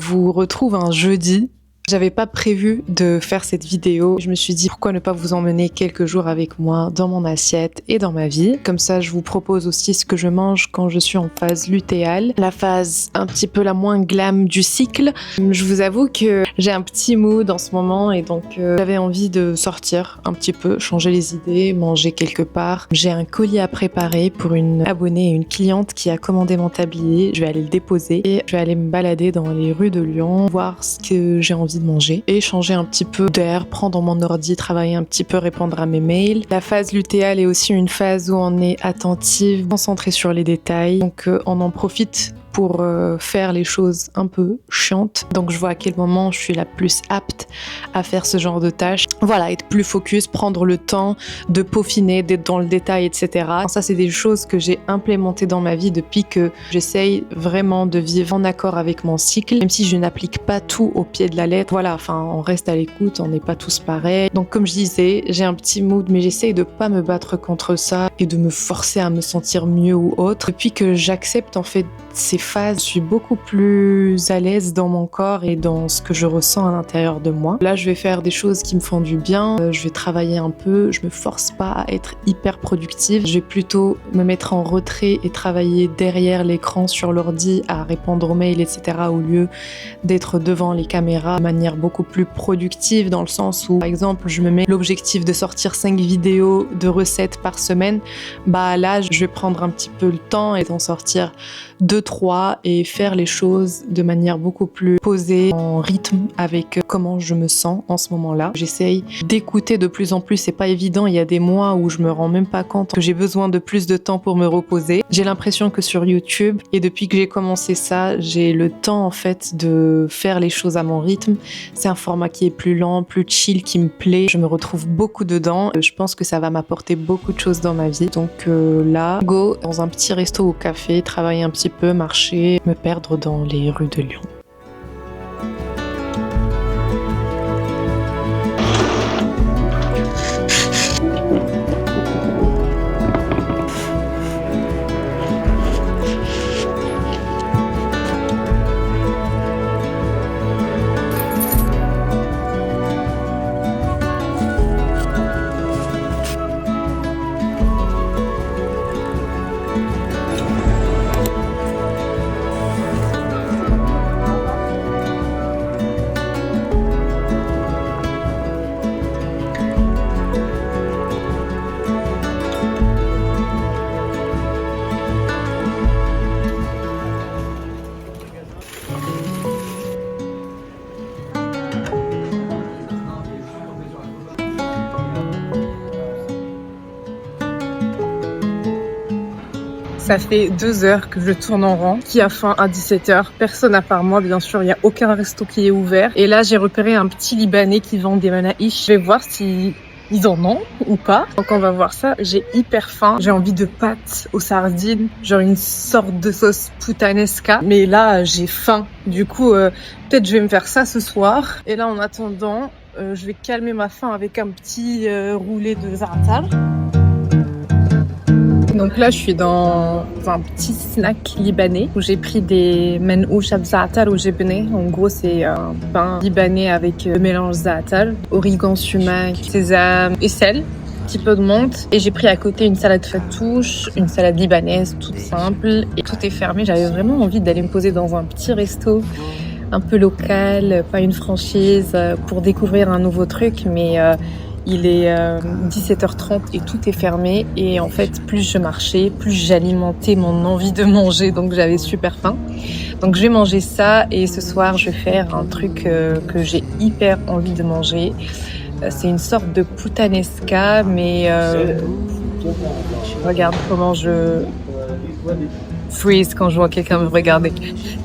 vous retrouve un jeudi. J'avais pas prévu de faire cette vidéo. Je me suis dit pourquoi ne pas vous emmener quelques jours avec moi dans mon assiette et dans ma vie. Comme ça, je vous propose aussi ce que je mange quand je suis en phase lutéale, la phase un petit peu la moins glam du cycle. Je vous avoue que j'ai un petit mood en ce moment et donc j'avais envie de sortir un petit peu, changer les idées, manger quelque part. J'ai un colis à préparer pour une abonnée et une cliente qui a commandé mon tablier. Je vais aller le déposer et je vais aller me balader dans les rues de Lyon, voir ce que j'ai envie de manger et changer un petit peu d'air, prendre mon ordi, travailler un petit peu, répondre à mes mails. La phase lutéale est aussi une phase où on est attentive, concentré sur les détails, donc on en profite pour faire les choses un peu chiantes. Donc je vois à quel moment je suis la plus apte à faire ce genre de tâches. Voilà, être plus focus, prendre le temps de peaufiner, d'être dans le détail, etc. Ça, c'est des choses que j'ai implémentées dans ma vie depuis que j'essaye vraiment de vivre en accord avec mon cycle, même si je n'applique pas tout au pied de la lettre. Voilà, enfin, on reste à l'écoute, on n'est pas tous pareils. Donc comme je disais, j'ai un petit mood, mais j'essaye de pas me battre contre ça et de me forcer à me sentir mieux ou autre. Depuis que j'accepte en fait ces phases, je suis beaucoup plus à l'aise dans mon corps et dans ce que je ressens à l'intérieur de moi. Là, je vais faire des choses qui me font du bien, je vais travailler un peu, je me force pas à être hyper productive, je vais plutôt me mettre en retrait et travailler derrière l'écran sur l'ordi à répondre aux mails, etc. au lieu d'être devant les caméras de manière beaucoup plus productive dans le sens où, par exemple, je me mets l'objectif de sortir 5 vidéos de recettes par semaine. Bah là, je vais prendre un petit peu le temps et d'en sortir 2-3 et faire les choses de manière beaucoup plus posée, en rythme avec comment je me sens en ce moment-là. J'essaye d'écouter de plus en plus, c'est pas évident, il y a des mois où je me rends même pas compte que j'ai besoin de plus de temps pour me reposer. J'ai l'impression que sur YouTube, et depuis que j'ai commencé ça, j'ai le temps en fait de faire les choses à mon rythme. C'est un format qui est plus lent, plus chill, qui me plaît. Je me retrouve beaucoup dedans. Je pense que ça va m'apporter beaucoup de choses dans ma vie. Donc là, go dans un petit resto au café, travailler un petit peu, marcher, me perdre dans les rues de Lyon. Ça fait 2 heures que je tourne en rond. Qui a faim à 17h? Personne à part moi, bien sûr. Il n'y a aucun resto qui est ouvert. Et là, j'ai repéré un petit Libanais qui vend des manaïches. Je vais voir si ils en ont ou pas. Donc on va voir ça. J'ai hyper faim. J'ai envie de pâtes aux sardines. Genre une sorte de sauce puttanesca. Mais là, j'ai faim. Du coup, peut-être je vais me faire ça ce soir. Et là, en attendant, je vais calmer ma faim avec un petit roulé de za'atar. Donc là, je suis dans un petit snack libanais où j'ai pris des menouch za'atar au jebné. En gros, c'est un pain libanais avec mélange za'atar, origan, sumac, sésame et sel, un petit peu de menthe. Et j'ai pris à côté une salade fattoush, une salade libanaise toute simple. Et tout est fermé. J'avais vraiment envie d'aller me poser dans un petit resto un peu local, pas une franchise, pour découvrir un nouveau truc, mais il est 17h30 et tout est fermé. Et en fait, plus je marchais, plus j'alimentais mon envie de manger. Donc j'avais super faim. Donc je vais manger ça et ce soir, je vais faire un truc que j'ai hyper envie de manger. C'est une sorte de puttanesca, mais regarde comment je freeze quand je vois quelqu'un me regarder.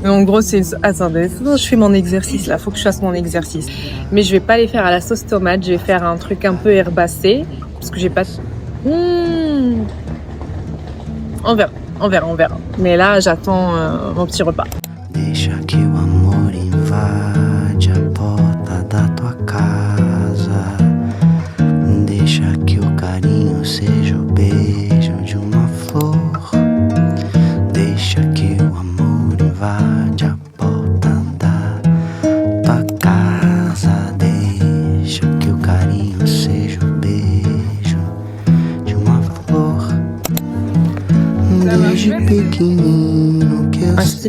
Mais en gros, c'est attendez, je fais mon exercice là, faut que je fasse mon exercice. Mais je vais pas les faire à la sauce tomate, je vais faire un truc un peu herbacé parce que j'ai pas on verra. Mais là, j'attends mon petit repas. Deixa que o amor invade a porta da tua casa. Deixa que o carinho seja o beijo de uma flor. Deixa que o amor invade a porta da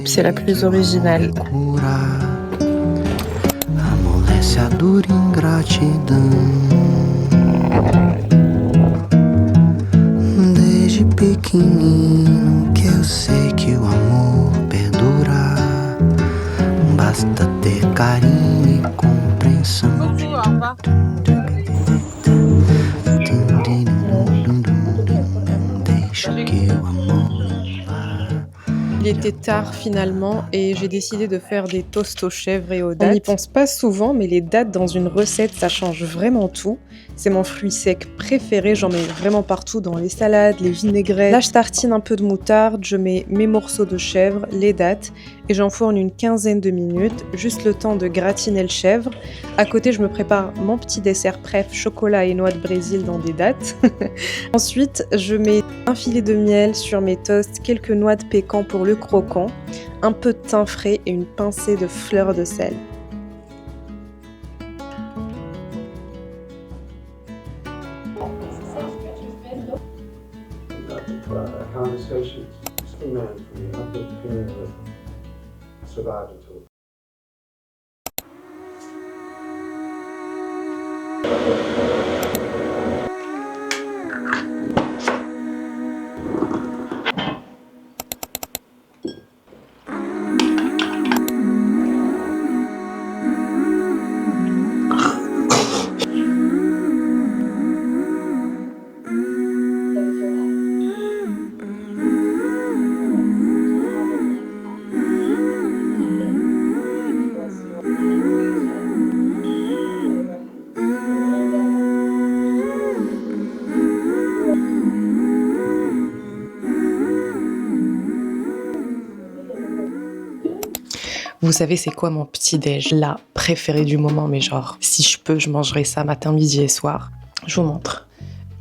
type, c'est la plus originale. cura amolece a dura ingratidão. Desde pequenino que eu sei que o amor perdura. Basta ter carinho e compreensão. Deixa que o amor invada. Il était tard finalement et j'ai décidé de faire des toasts aux chèvres et aux dattes. On n'y pense pas souvent, mais les dattes dans une recette, ça change vraiment tout. C'est mon fruit sec préféré, j'en mets vraiment partout dans les salades, les vinaigrettes. Là, je tartine un peu de moutarde, je mets mes morceaux de chèvre, les dattes, et j'enfourne une quinzaine de minutes, juste le temps de gratiner le chèvre. À côté, je me prépare mon petit dessert préf, chocolat et noix de Brésil dans des dattes. Ensuite, je mets un filet de miel sur mes toasts, quelques noix de pécan pour le croquant, un peu de thym frais et une pincée de fleur de sel. A conversation just humanity, nothing feeling with surviving to it. Vous savez, c'est quoi mon petit-déj là, préféré du moment, mais genre, si je peux, je mangerai ça matin, midi et soir. Je vous montre.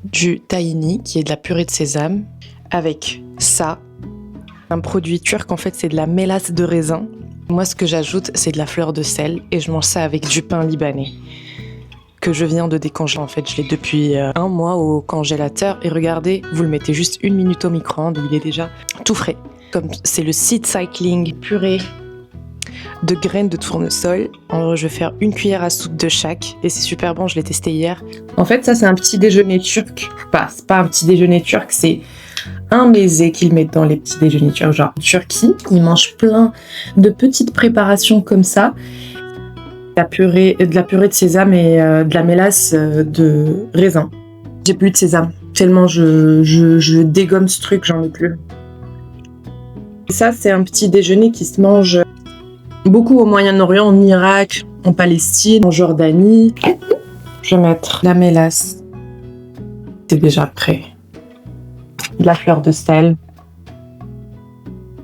Du tahini, qui est de la purée de sésame, avec ça, un produit turc, en fait, c'est de la mélasse de raisin. Moi, ce que j'ajoute, c'est de la fleur de sel, et je mange ça avec du pain libanais, que je viens de décongeler. En fait, je l'ai depuis un mois au congélateur, et regardez, vous le mettez juste 1 minute au micro-ondes, il est déjà tout frais. Comme c'est le seed cycling purée de graines de tournesol. Je vais faire 1 cuillère à soupe de chaque et c'est super bon, je l'ai testé hier. En fait, ça c'est un petit déjeuner turc. C'est pas un petit déjeuner turc, c'est un meze qu'ils mettent dans les petits déjeuners turcs. Genre en Turquie, ils mangent plein de petites préparations comme ça. De la purée de sésame et de la mélasse de raisin. J'ai plus de sésame, tellement je dégomme ce truc, j'en ai plus. Et ça, c'est un petit déjeuner qui se mange beaucoup au Moyen-Orient, en Irak, en Palestine, en Jordanie. Je vais mettre la mélasse. C'est déjà prêt. De la fleur de sel.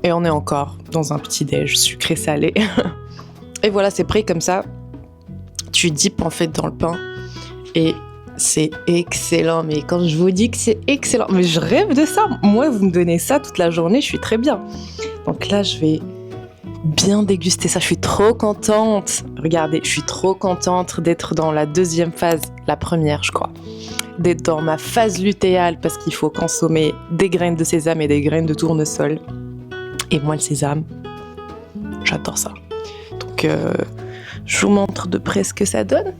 Et on est encore dans un petit déj sucré-salé. Et voilà, c'est prêt comme ça. Tu dippes en fait dans le pain. Et c'est excellent. Mais quand je vous dis que c'est excellent, mais je rêve de ça. Moi, vous me donnez ça toute la journée, je suis très bien. Donc là, je vais bien déguster ça, je suis trop contente. Regardez, je suis trop contente d'être dans la deuxième phase, la première je crois, d'être dans ma phase lutéale parce qu'il faut consommer des graines de sésame et des graines de tournesol. Et moi le sésame, j'adore ça. Donc je vous montre de près ce que ça donne.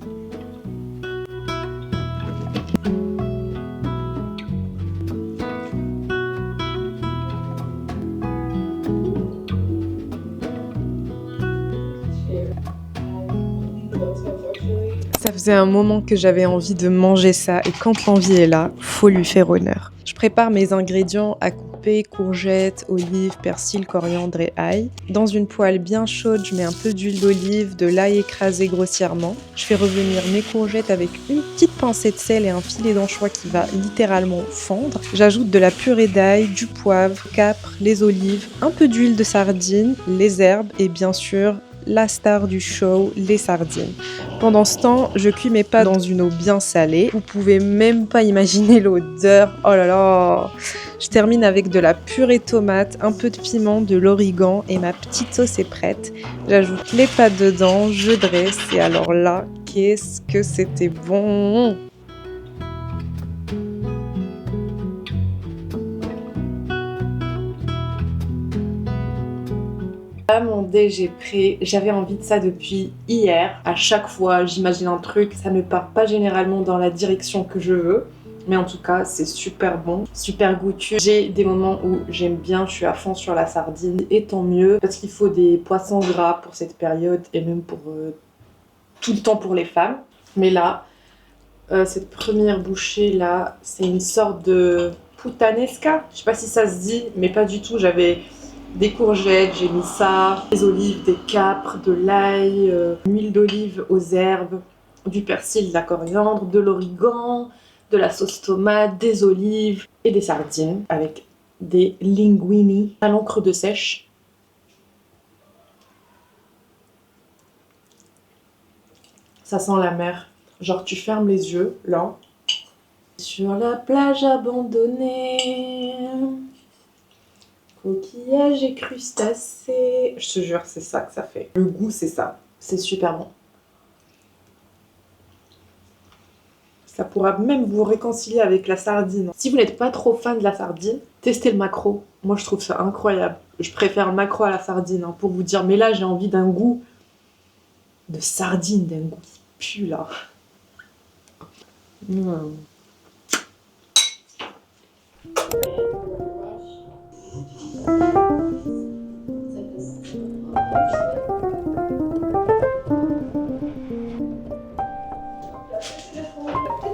Ça faisait un moment que j'avais envie de manger ça et quand l'envie est là, faut lui faire honneur. Je prépare mes ingrédients à couper, courgettes, olives, persil, coriandre et ail. Dans une poêle bien chaude, je mets un peu d'huile d'olive, de l'ail écrasé grossièrement. Je fais revenir mes courgettes avec une petite pincée de sel et un filet d'anchois qui va littéralement fondre. J'ajoute de la purée d'ail, du poivre, capre, les olives, un peu d'huile de sardine, les herbes et bien sûr la star du show, les sardines. Pendant ce temps, je cuis mes pâtes dans une eau bien salée. Vous pouvez même pas imaginer l'odeur. Oh là là! Je termine avec de la purée tomate, un peu de piment, de l'origan et ma petite sauce est prête. J'ajoute les pâtes dedans, je dresse et alors là, qu'est-ce que c'était bon! Là, mon déj est prêt. J'avais envie de ça depuis hier. À chaque fois, j'imagine un truc. Ça ne part pas généralement dans la direction que je veux. Mais en tout cas, c'est super bon, super goûtu. J'ai des moments où j'aime bien, je suis à fond sur la sardine. Et tant mieux, parce qu'il faut des poissons gras pour cette période. Et même pour tout le temps pour les femmes. Mais là, cette première bouchée là, c'est une sorte de puttanesca. Je sais pas si ça se dit, mais pas du tout. J'avais des courgettes, j'ai mis ça, des olives, des capres, de l'ail, une huile d'olive aux herbes, du persil, de la coriandre, de l'origan, de la sauce tomate, des olives et des sardines avec des linguini à l'encre de sèche. Ça sent la mer. Genre tu fermes les yeux, là. Sur la plage abandonnée, coquillages et crustacés. Je te jure, c'est ça que ça fait. Le goût, c'est ça. C'est super bon. Ça pourra même vous réconcilier avec la sardine. Si vous n'êtes pas trop fan de la sardine, testez le maquereau. Moi, je trouve ça incroyable. Je préfère le maquereau à la sardine, hein, pour vous dire. Mais là, j'ai envie d'un goût de sardine, d'un goût qui pue, là.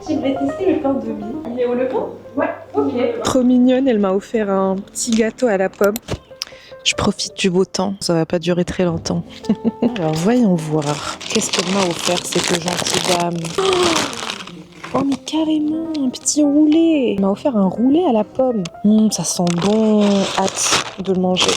J'aimerais tester le pain de mie. Il est où le pain? Ouais, ok. Trop mignonne, elle m'a offert un petit gâteau à la pomme. Je profite du beau temps, ça va pas durer très longtemps. Alors voyons voir. Qu'est-ce qu'elle m'a offert cette gentille dame? Oh mais carrément, un petit roulé. Elle m'a offert un roulé à la pomme. Ça sent bon, hâte de le manger.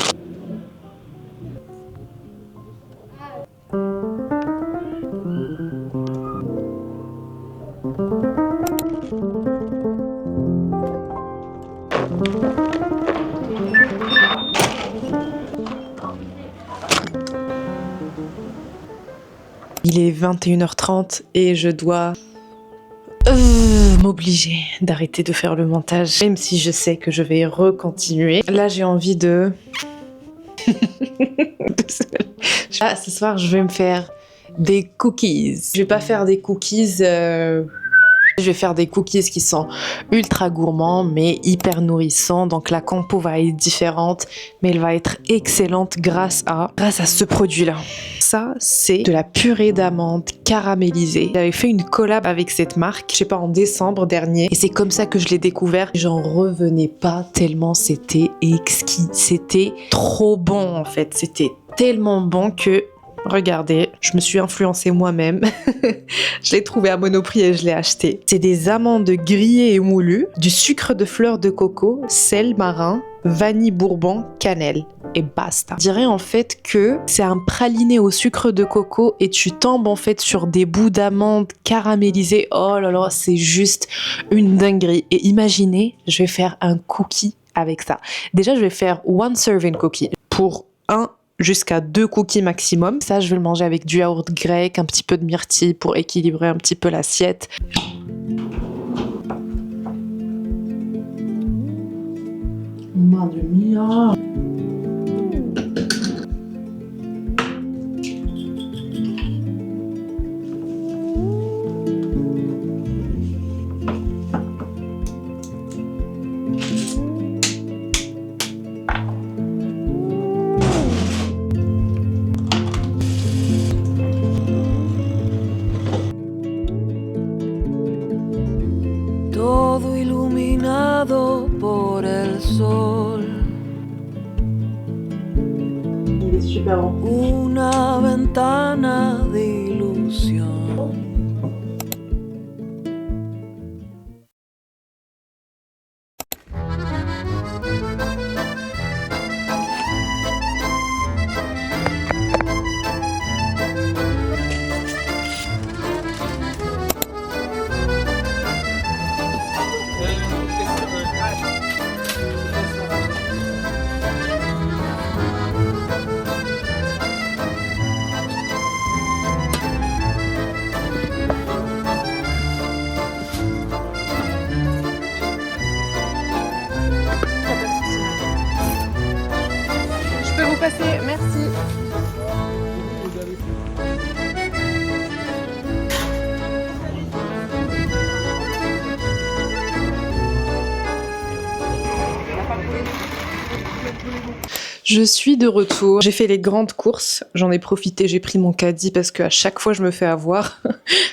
Il est 21h30 et je dois m'obliger d'arrêter de faire le montage, même si je sais que je vais recontinuer. Là, j'ai envie de... Ah, ce soir, je vais me faire des cookies. Je vais pas faire des cookies... Je vais faire des cookies qui sont ultra gourmands mais hyper nourrissants. Donc la compo va être différente mais elle va être excellente grâce à ce produit-là. Ça, c'est de la purée d'amandes caramélisée. J'avais fait une collab avec cette marque, je sais pas, en décembre dernier. Et c'est comme ça que je l'ai découvert. J'en revenais pas tellement c'était exquis. C'était trop bon en fait. C'était tellement bon que... Regardez, je me suis influencée moi-même. Je l'ai trouvé à Monoprix et je l'ai acheté. C'est des amandes grillées et moulues, du sucre de fleur de coco, sel marin, vanille bourbon, cannelle et basta. Je dirais en fait que c'est un praliné au sucre de coco et tu tombes en fait sur des bouts d'amandes caramélisées. Oh là là, c'est juste une dinguerie. Et imaginez, je vais faire un cookie avec ça. Déjà, je vais faire one serving cookie pour jusqu'à 2 cookies maximum. Ça, je vais le manger avec du yaourt grec, un petit peu de myrtille pour équilibrer un petit peu l'assiette. Madre mia! Todo iluminado por el sol. Il est super bon. Una ventana de ilusión. Je suis de retour. J'ai fait les grandes courses. J'en ai profité. J'ai pris mon caddie parce qu'à chaque fois, je me fais avoir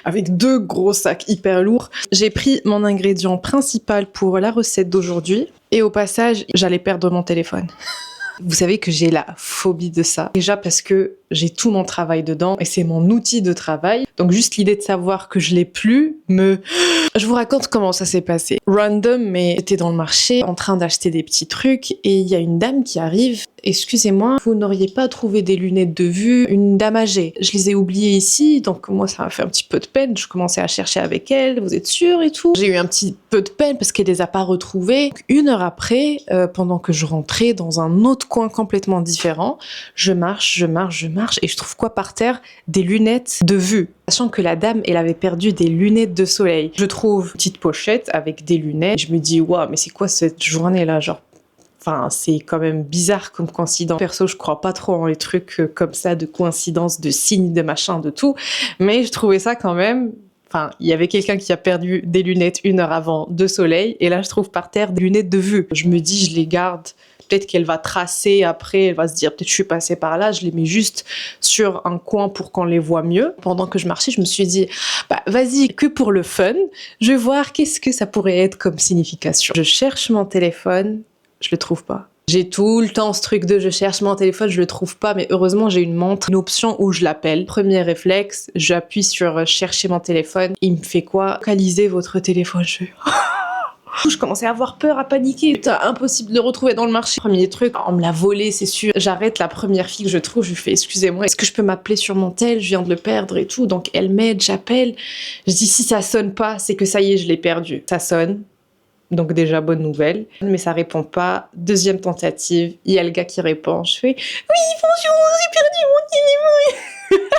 avec 2 gros sacs hyper lourds. J'ai pris mon ingrédient principal pour la recette d'aujourd'hui. Et au passage, j'allais perdre mon téléphone. Vous savez que j'ai la phobie de ça. Déjà parce que j'ai tout mon travail dedans et c'est mon outil de travail. Donc juste l'idée de savoir que je l'ai plus me... Je vous raconte comment ça s'est passé. Random, mais j'étais dans le marché en train d'acheter des petits trucs et il y a une dame qui arrive. Excusez-moi, vous n'auriez pas trouvé des lunettes de vue? Une dame âgée. Je les ai oubliées ici, donc moi ça m'a fait un petit peu de peine. Je commençais à chercher avec elle, vous êtes sûre et tout. J'ai eu un petit peu de peine parce qu'elle les a pas retrouvées. 1 heure après, pendant que je rentrais dans un autre coin complètement différent, je marche et je trouve quoi par terre? Des lunettes de vue. Sachant que la dame, elle avait perdu des lunettes de soleil. Je trouve une petite pochette avec des lunettes. Je me dis, waouh, mais c'est quoi cette journée-là? Genre, enfin, c'est quand même bizarre comme coïncidence. Perso, je crois pas trop en les trucs comme ça, de coïncidence, de signes, de machin, de tout. Mais je trouvais ça quand même... Enfin, il y avait quelqu'un qui a perdu des lunettes 1 heure avant de soleil. Et là, je trouve par terre des lunettes de vue. Je me dis, je les garde... Peut-être qu'elle va tracer après, elle va se dire peut-être je suis passée par là, je les mets juste sur un coin pour qu'on les voit mieux. Pendant que je marchais, je me suis dit, bah vas-y, que pour le fun, je vais voir qu'est-ce que ça pourrait être comme signification. Je cherche mon téléphone, je le trouve pas. J'ai tout le temps ce truc de je cherche mon téléphone, je le trouve pas, mais heureusement j'ai une montre, une option où je l'appelle. Premier réflexe, j'appuie sur chercher mon téléphone. Il me fait quoi? Localiser votre téléphone. Je commençais à avoir peur, à paniquer. Putain, impossible de le retrouver dans le marché. Premier truc, on me l'a volé, c'est sûr. J'arrête la première fille que je trouve, je lui fais excusez-moi, est-ce que je peux m'appeler sur mon tel? Je viens de le perdre et tout. Donc elle m'aide, j'appelle. Je dis si ça sonne pas, c'est que ça y est, je l'ai perdu. Ça sonne. Donc déjà, bonne nouvelle. Mais ça répond pas. Deuxième tentative, il y a le gars qui répond. Je fais oui, bonjour, j'ai perdu mon téléphone.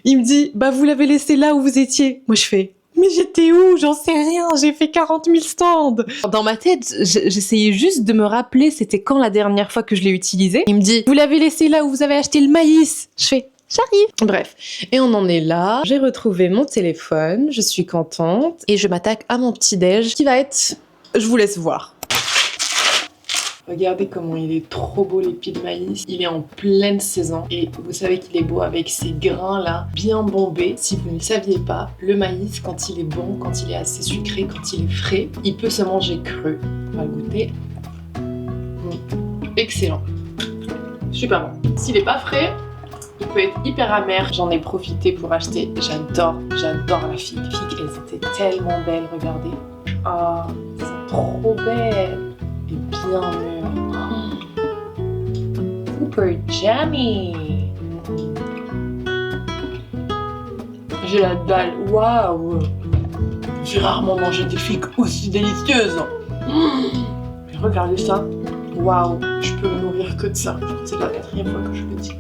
Il me dit bah vous l'avez laissé là où vous étiez. Moi je fais mais j'étais où? J'en sais rien, j'ai fait 40 000 stands. Dans ma tête, j'essayais juste de me rappeler c'était quand la dernière fois que je l'ai utilisé. Il me dit, vous l'avez laissé là où vous avez acheté le maïs. Je fais, j'arrive. Bref, et on en est là. J'ai retrouvé mon téléphone, je suis contente. Et je m'attaque à mon petit-déj qui va être... Je vous laisse voir. Regardez comment il est trop beau l'épi de maïs. Il est en pleine saison et vous savez qu'il est beau avec ces grains là bien bombés. Si vous ne le saviez pas, le maïs quand il est bon, quand il est assez sucré, quand il est frais, il peut se manger cru. On va le goûter. Excellent. Super bon. S'il n'est pas frais, il peut être hyper amer. J'en ai profité pour acheter. J'adore la figue. Les figues, elles étaient tellement belles, regardez. Ah, elles sont trop belles. Et bien mûr. Super jammy. J'ai la dalle. Waouh. J'ai rarement mangé des figues aussi délicieuses. Mais regardez ça. Waouh. Je peux me nourrir que de ça. C'est la 4e fois que je le dis.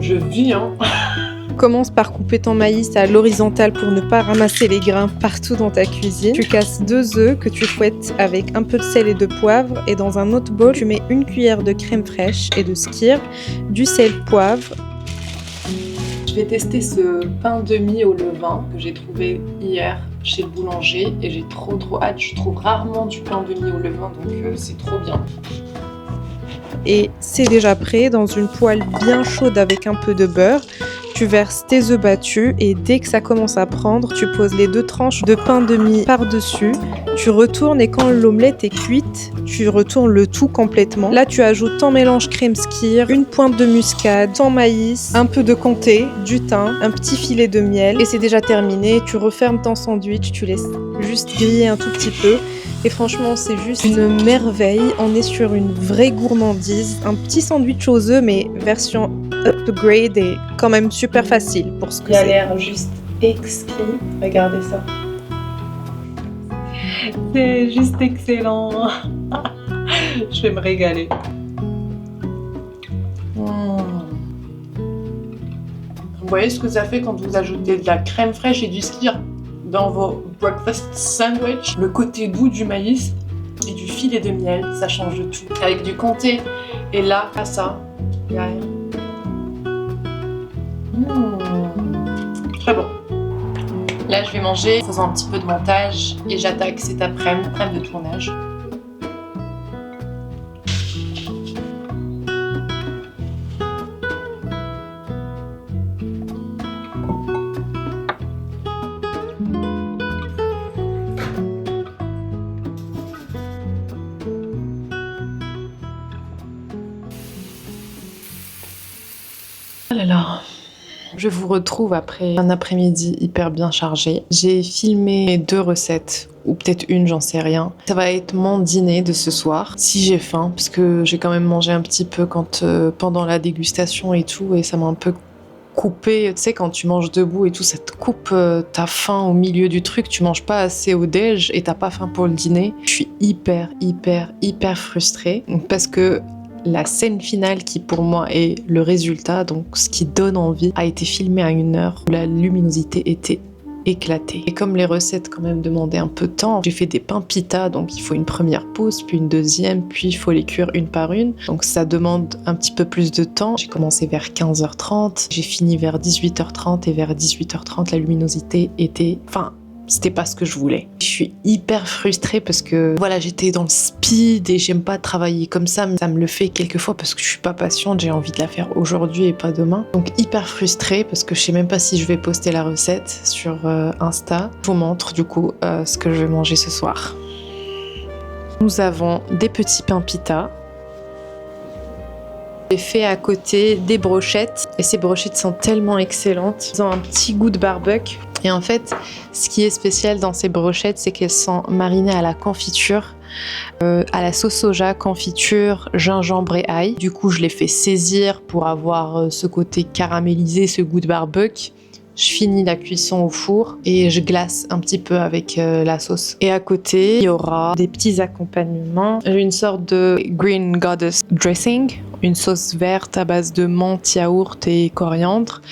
Je vis, hein. Commence par couper ton maïs à l'horizontale pour ne pas ramasser les grains partout dans ta cuisine. Tu casses 2 œufs que tu fouettes avec un peu de sel et de poivre et dans un autre bol, tu mets 1 cuillère de crème fraîche et de skyr, du sel poivre. Je vais tester ce pain de mie au levain que j'ai trouvé hier chez le boulanger et j'ai trop hâte. Je trouve rarement du pain de mie au levain donc c'est trop bien. Et c'est déjà prêt dans une poêle bien chaude avec un peu de beurre. Tu verses tes œufs battus et dès que ça commence à prendre, tu poses les 2 tranches de pain de mie par-dessus. Tu retournes et quand l'omelette est cuite, tu retournes le tout complètement. Là, tu ajoutes ton mélange crème skyr, 1 pointe de muscade, ton maïs, un peu de comté, du thym, un petit filet de miel et c'est déjà terminé. Tu refermes ton sandwich, tu laisses juste griller un tout petit peu. Et franchement, c'est juste une merveille. On est sur une vraie gourmandise. Un petit sandwich aux œufs, mais version upgrade et quand même super facile pour ce que c'est. Il a l'air juste exquis. Regardez ça. C'est juste excellent. Je vais me régaler. Vous voyez ce que ça fait quand vous ajoutez de la crème fraîche et du skyr dans vos breakfast sandwich. Le côté doux du maïs et du filet de miel, ça change de tout. Avec du comté et là, à ça, il y a rien. Très bon. Là, je vais manger en faisant un petit peu de montage et j'attaque cet après-midi de tournage. Oh là là. Je vous retrouve après un après-midi hyper bien chargé. J'ai filmé 2 recettes, ou peut-être une, j'en sais rien. Ça va être mon dîner de ce soir, si j'ai faim, parce que j'ai quand même mangé un petit peu pendant la dégustation et tout, et ça m'a un peu coupé. Tu sais, quand tu manges debout et tout, ça te coupe ta faim au milieu du truc. Tu manges pas assez au déj et t'as pas faim pour le dîner. Je suis hyper frustrée parce que la scène finale qui pour moi est le résultat, donc ce qui donne envie, a été filmée à 1 heure où la luminosité était éclatée. Et comme les recettes quand même demandaient un peu de temps, j'ai fait des pains pita, donc il faut une première pause, puis une deuxième, puis il faut les cuire une par une. Donc ça demande un petit peu plus de temps. J'ai commencé vers 15h30, j'ai fini vers 18h30 et vers 18h30 la luminosité était... C'était pas ce que je voulais. Je suis hyper frustrée parce que voilà, j'étais dans le speed et j'aime pas travailler comme ça, mais ça me le fait quelquefois parce que je suis pas patiente, j'ai envie de la faire aujourd'hui et pas demain. Donc hyper frustrée parce que je sais même pas si je vais poster la recette sur Insta. Je vous montre du coup ce que je vais manger ce soir. Nous avons des petits pains pita. J'ai fait à côté des brochettes et ces brochettes sont tellement excellentes. Elles ont un petit goût de barbecue. Et en fait, ce qui est spécial dans ces brochettes, c'est qu'elles sont marinées à la confiture, à la sauce soja, confiture, gingembre et ail. Du coup, je les fais saisir pour avoir ce côté caramélisé, ce goût de barbecue. Je finis la cuisson au four et je glace un petit peu avec la sauce. Et à côté, il y aura des petits accompagnements. Une sorte de Green Goddess dressing, une sauce verte à base de menthe, yaourt et coriandre,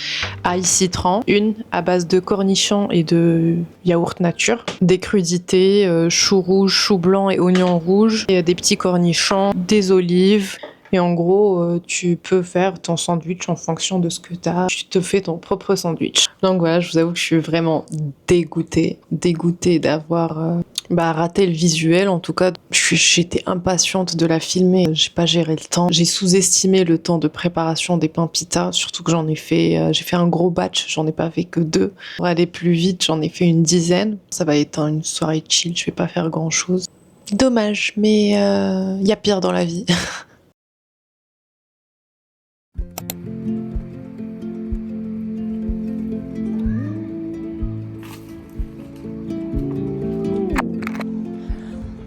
ail citron, une à base de cornichons et de yaourt nature, des crudités, choux rouges, choux blancs et oignons rouges, et des petits cornichons, des olives. Et en gros, tu peux faire ton sandwich en fonction de ce que tu as. Tu te fais ton propre sandwich. Donc voilà, je vous avoue que je suis vraiment dégoûtée d'avoir raté le visuel. En tout cas, j'étais impatiente de la filmer. J'ai pas géré le temps. J'ai sous-estimé le temps de préparation des pains pita. Surtout que j'ai fait un gros batch. J'en ai pas fait que 2. Pour aller plus vite, j'en ai fait une dizaine. Ça va être une soirée chill. Je vais pas faire grand chose. Dommage, mais y a pire dans la vie.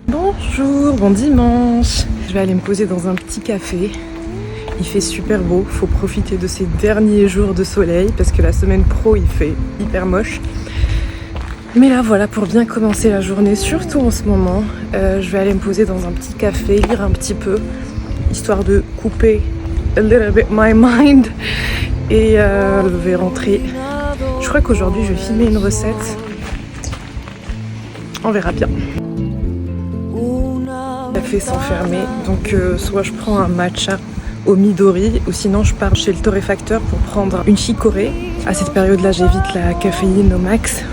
Bonjour, bon dimanche. Je vais aller me poser dans un petit café. Il fait super beau, faut profiter de ces derniers jours de soleil parce que la semaine pro il fait hyper moche. Mais là voilà, pour bien commencer la journée, surtout en ce moment, je vais aller me poser dans un petit café, lire un petit peu, histoire de couper a little bit my mind. Et je vais rentrer. Je crois qu'aujourd'hui je vais filmer une recette. On verra bien. Le café sans fermer, donc soit je prends un matcha au Midori ou sinon je pars chez le torréfacteur pour prendre une chicorée. À cette période-là, j'évite la caféine au max.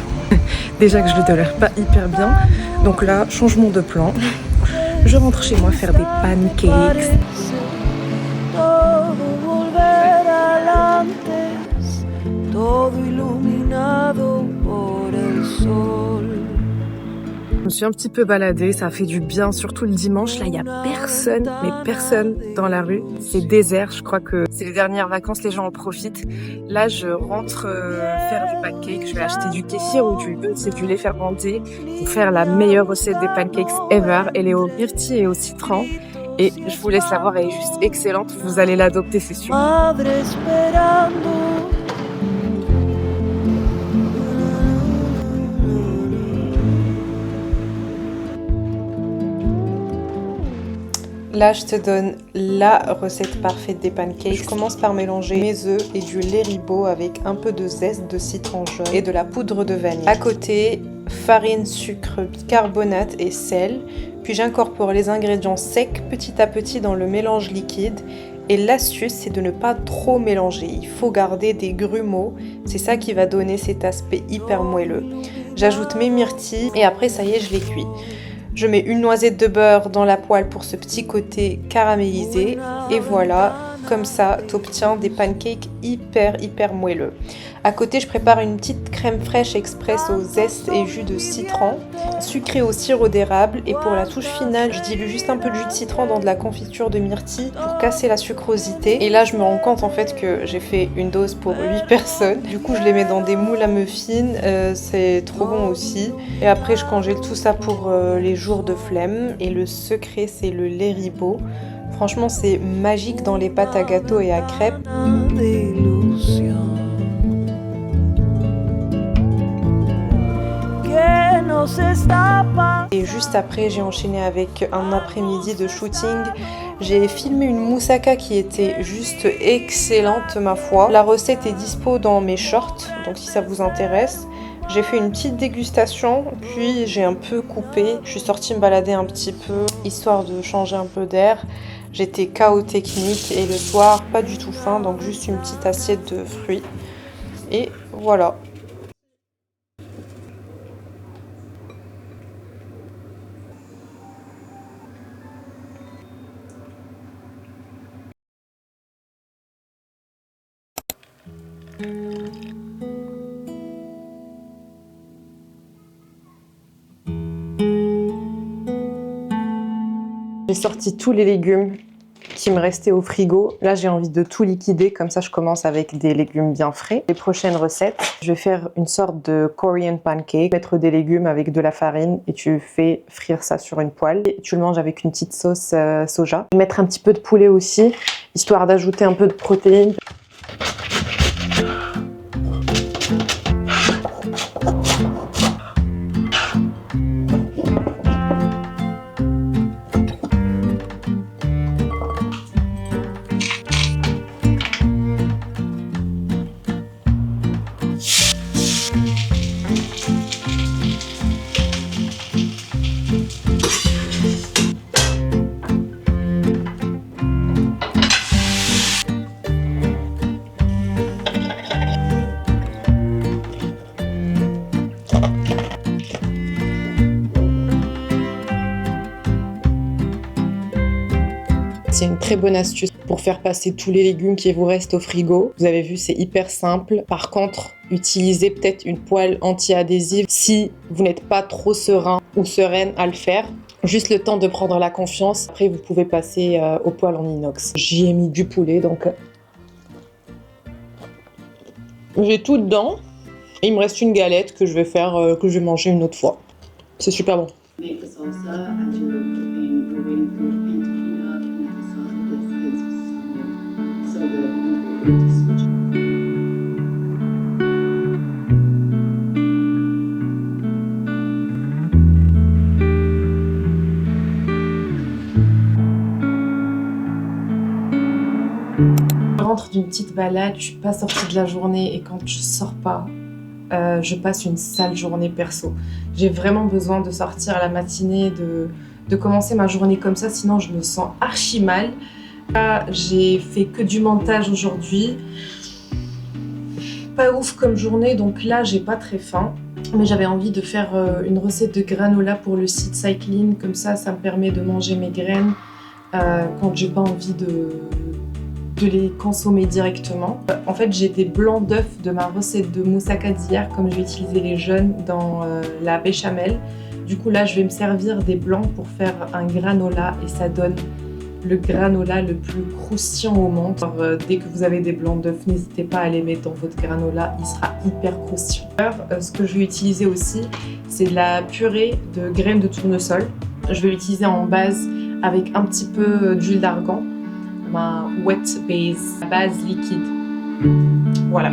Déjà que je le tolère pas hyper bien. Donc là, changement de plan. Je rentre chez moi faire des pancakes. Je me suis un petit peu baladée, ça a fait du bien, surtout le dimanche. Là, il n'y a personne, mais personne dans la rue. C'est désert, je crois que c'est les dernières vacances, les gens en profitent. Là, je rentre faire du pancake. Je vais acheter du kéfir ou c'est du lait fermenté pour faire la meilleure recette des pancakes ever. Elle est au myrtille et au citron. Et je vous laisse la voir, elle est juste excellente. Vous allez l'adopter, c'est sûr. Là, je te donne la recette parfaite des pancakes. Je commence par mélanger mes œufs et du lait Ribot avec un peu de zeste de citron jaune et de la poudre de vanille. À côté, farine, sucre, bicarbonate et sel. Puis j'incorpore les ingrédients secs petit à petit dans le mélange liquide. Et l'astuce, c'est de ne pas trop mélanger. Il faut garder des grumeaux. C'est ça qui va donner cet aspect hyper moelleux. J'ajoute mes myrtilles et après, ça y est, je les cuis. Je mets une noisette de beurre dans la poêle pour ce petit côté caramélisé. Et voilà, comme ça, t'obtiens des pancakes hyper moelleux. À côté, je prépare une petite crème fraîche express au zeste et jus de citron, sucrée au sirop d'érable. Et pour la touche finale, je dilue juste un peu de jus de citron dans de la confiture de myrtille pour casser la sucrosité. Et là, je me rends compte en fait que j'ai fait une dose pour 8 personnes. Du coup, je les mets dans des moules à muffins, c'est trop bon aussi. Et après, je congèle tout ça pour les jours de flemme. Et le secret, c'est le lait Ribot. Franchement, c'est magique dans les pâtes à gâteau et à crêpes. Et juste après, j'ai enchaîné avec un après-midi de shooting. J'ai filmé une moussaka qui était juste excellente, ma foi. La recette est dispo dans mes shorts, donc si ça vous intéresse. J'ai fait une petite dégustation, puis j'ai un peu coupé. Je suis sortie me balader un petit peu, histoire de changer un peu d'air. J'étais KO technique et le soir, pas du tout faim, donc juste une petite assiette de fruits. Et voilà. J'ai sorti tous les légumes qui me restaient au frigo. Là, j'ai envie de tout liquider, comme ça je commence avec des légumes bien frais. Les prochaines recettes, je vais faire une sorte de Korean pancake, mettre des légumes avec de la farine et tu fais frire ça sur une poêle. Et tu le manges avec une petite sauce soja. Je vais mettre un petit peu de poulet aussi, histoire d'ajouter un peu de protéines. C'est une très bonne astuce pour faire passer tous les légumes qui vous restent au frigo. Vous avez vu, c'est hyper simple. Par contre, utilisez peut-être une poêle anti-adhésive si vous n'êtes pas trop serein ou sereine à le faire. Juste le temps de prendre la confiance. Après, vous pouvez passer aux poêles en inox. J'y ai mis du poulet, donc j'ai tout dedans. Et il me reste une galette que je vais faire, que je vais manger une autre fois. C'est super bon. Make the salsa as you're cooking, you're waiting for the pan to heat up, and if the salsa gets so good, you're ready to switch. Je rentre d'une petite balade, je suis pas sortie de la journée et quand je sors pas, je passe une sale journée perso. J'ai vraiment besoin de sortir à la matinée, de commencer ma journée comme ça, sinon je me sens archi mal. Là, j'ai fait que du montage aujourd'hui. Pas ouf comme journée, donc là j'ai pas très faim. Mais j'avais envie de faire une recette de granola pour le site Cycling, comme ça me permet de manger mes graines quand j'ai pas envie de les consommer directement. En fait, j'ai des blancs d'œufs de ma recette de moussaka d'hier, comme je vais utiliser les jaunes dans la béchamel. Du coup, là, je vais me servir des blancs pour faire un granola et ça donne le granola le plus croustillant au monde. Alors, dès que vous avez des blancs d'œufs, n'hésitez pas à les mettre dans votre granola, il sera hyper croustillant. Ce que je vais utiliser aussi, c'est de la purée de graines de tournesol. Je vais l'utiliser en base avec un petit peu d'huile d'argan. Ma wet base liquide. Voilà.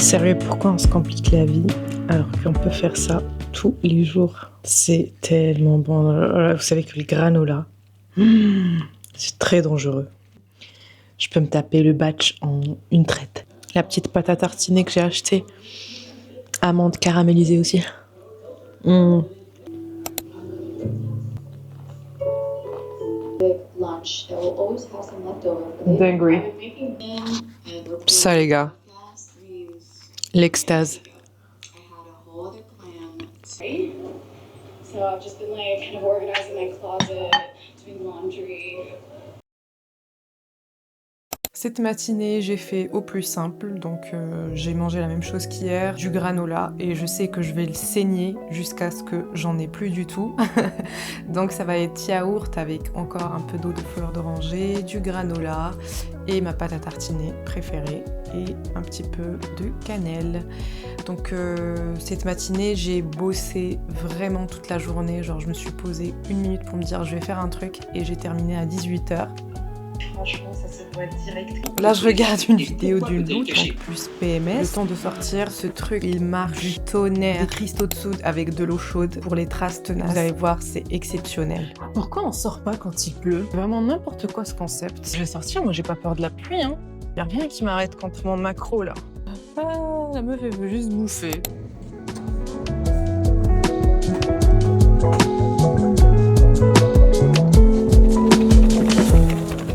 Sérieux, pourquoi on se complique la vie alors qu'on peut faire ça tous les jours? C'est tellement bon. Vous savez que le granola, c'est très dangereux. Je peux me taper le batch en une traite. La petite pâte à tartiner que j'ai achetée, amande caramélisée aussi. Lunch, they will always have some leftover. Dinguerie. I've been making and we're Ça les gars, last these. l'extase. I had a whole other plan. Right? So I've just been like kind of organizing my closet, doing laundry. Cette matinée, j'ai fait au plus simple, donc j'ai mangé la même chose qu'hier, du granola, et je sais que je vais le saigner jusqu'à ce que j'en ai plus du tout. Donc ça va être yaourt avec encore un peu d'eau de fleur d'oranger, du granola et ma pâte à tartiner préférée et un petit peu de cannelle. Donc cette matinée, j'ai bossé vraiment toute la journée, genre je me suis posée 1 minute pour me dire je vais faire un truc et j'ai terminé à 18h. Franchement, ça se voit direct. Là, je regarde une vidéo du doute en plus PMS. Le temps de sortir, ce truc, il marche du tonnerre, des cristaux de soude avec de l'eau chaude pour les traces tenaces. Vous allez voir, c'est exceptionnel. Pourquoi on sort pas quand il pleut? Vraiment n'importe quoi ce concept. Je vais sortir, moi j'ai pas peur de la pluie, hein. Y a rien qui m'arrête contre mon macro là. Ah, la meuf elle veut juste bouffer.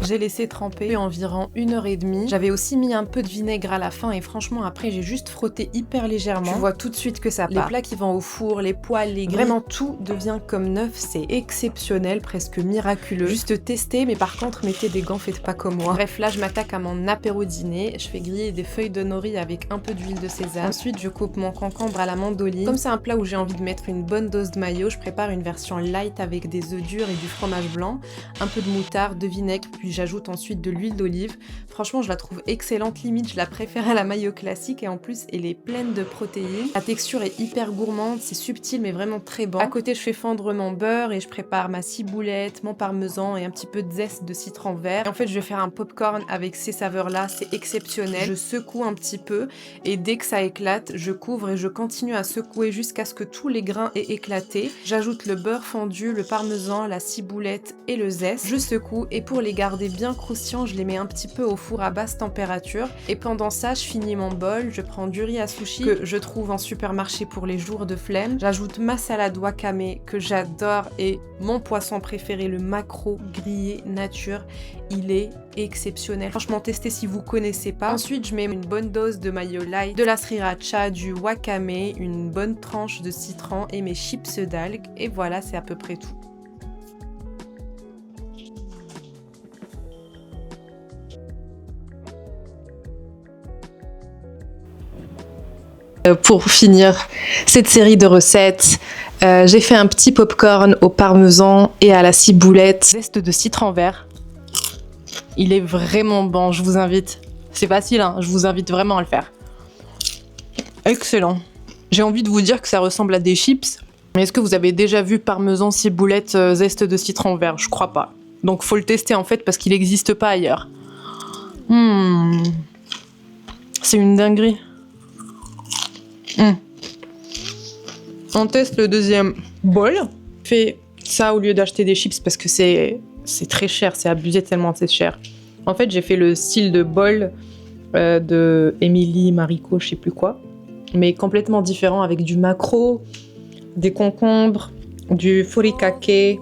J'ai laissé tremper environ 1h30. J'avais aussi mis un peu de vinaigre à la fin et franchement après j'ai juste frotté hyper légèrement. Tu vois tout de suite que ça part. Les plats qui vont au four, les poêles, les grilles, vraiment tout devient comme neuf. C'est exceptionnel, presque miraculeux. Juste tester, mais par contre mettez des gants, faites pas comme moi. Bref, là je m'attaque à mon apéro dîner. Je fais griller des feuilles de nori avec un peu d'huile de sésame. Ensuite je coupe mon concombre à la mandoline. Comme c'est un plat où j'ai envie de mettre une bonne dose de mayo, je prépare une version light avec des œufs durs et du fromage blanc, un peu de moutarde, de vinaigre, puis j'ajoute ensuite de l'huile d'olive. Franchement, je la trouve excellente, limite je la préfère à la mayo classique et en plus elle est pleine de protéines. La texture est hyper gourmande, c'est subtil mais vraiment très bon. À côté, je fais fondre mon beurre et je prépare ma ciboulette, mon parmesan et un petit peu de zeste de citron vert. Et en fait, je vais faire un popcorn avec ces saveurs-là, c'est exceptionnel. Je secoue un petit peu et dès que ça éclate, je couvre et je continue à secouer jusqu'à ce que tous les grains aient éclaté. J'ajoute le beurre fondu, le parmesan, la ciboulette et le zeste. Je secoue et pour les garder bien croustillants, je les mets un petit peu au four à basse température. Et pendant ça, je finis mon bol. Je prends du riz à sushi que je trouve en supermarché pour les jours de flemme. J'ajoute ma salade wakame que j'adore et mon poisson préféré, le maquereau grillé nature. Il est exceptionnel. Franchement, testez si vous connaissez pas. Ensuite, je mets une bonne dose de mayo light, de la sriracha, du wakame, une bonne tranche de citron et mes chips d'algues. Et voilà, c'est à peu près tout. Pour finir cette série de recettes, j'ai fait un petit popcorn au parmesan et à la ciboulette, zeste de citron vert. Il est vraiment bon, je vous invite. C'est facile, hein, je vous invite vraiment à le faire. Excellent. J'ai envie de vous dire que ça ressemble à des chips. Mais est-ce que vous avez déjà vu parmesan, ciboulette, zeste de citron vert? Je crois pas. Donc faut le tester en fait parce qu'il n'existe pas ailleurs. C'est une dinguerie. On teste le deuxième bol. Je fais ça au lieu d'acheter des chips parce que c'est très cher, c'est abusé tellement c'est cher. En fait, j'ai fait le style de bol de Émilie Marico, je sais plus quoi, mais complètement différent avec du maquereau, des concombres, du furikake.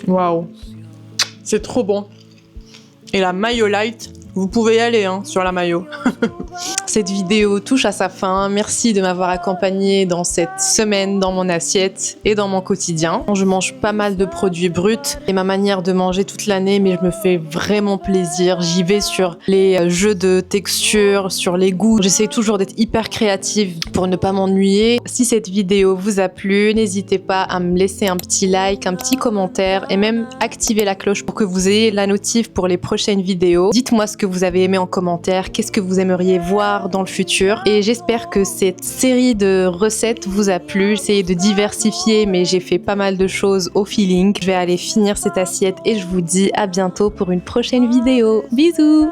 Waouh, c'est trop bon. Et la mayo light, vous pouvez y aller hein, sur la mayo. Cette vidéo touche à sa fin. Merci de m'avoir accompagnée dans cette semaine dans mon assiette et dans mon quotidien. Je mange pas mal de produits bruts et ma manière de manger toute l'année, mais je me fais vraiment plaisir. J'y vais sur les jeux de texture, sur les goûts. J'essaie toujours d'être hyper créative pour ne pas m'ennuyer. Si cette vidéo vous a plu, n'hésitez pas à me laisser un petit like, un petit commentaire et même activer la cloche pour que vous ayez la notif pour les prochaines vidéos. Dites-moi ce que vous avez aimé en commentaire, qu'est-ce que vous aimeriez voir voir dans le futur. Et j'espère que cette série de recettes vous a plu. J'ai essayé de diversifier, mais j'ai fait pas mal de choses au feeling. Je vais aller finir cette assiette et je vous dis à bientôt pour une prochaine vidéo. Bisous!